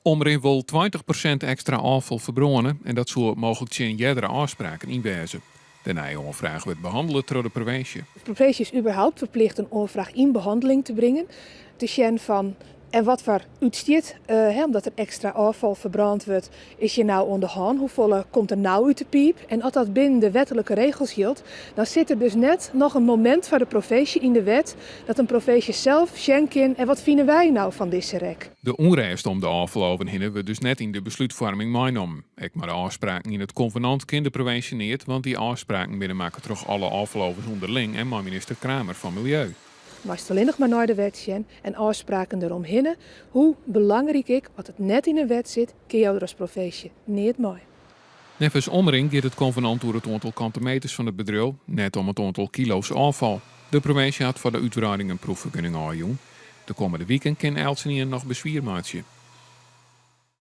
Omrin wil 20% extra afval verbranden en dat zou mogelijk in jerdere afspraken inwijzen. Daarna aanvraag wordt behandelen door de provincie. De provincie is überhaupt verplicht een aanvraag in behandeling te brengen. Te zien van en wat voor uitstiet, omdat er extra afval verbrand wordt, is je nou aan de hand. Hoeveel komt er nou uit de piep? En als dat binnen de wettelijke regels hield, dan zit er dus net nog een moment voor de provincie in de wet dat een provincie zelf schenken en wat vinden wij nou van deze rek? De onrust om de afvaloven we dus net in de besluitvorming meegenomen. Ik maar de afspraken in het convenant kan de provincie niet, want die afspraken binnenmaken toch alle afvalovers onderling en maar minister Kramer van Milieu. Maar alleen nog maar naar de wet zien en afspraken eromheen. Hoe belangrijk ik, wat het net in de wet zit, kun je er als provincie niet mooi. Nevens omring gaat het convenant door het aantal kantenmeters van het bedrijf, net om het aantal kilo's afval. De provincie had voor de uitbreiding een proefvergunning aangegeven. De komende weekend kan Elsenien nog bezwier maken.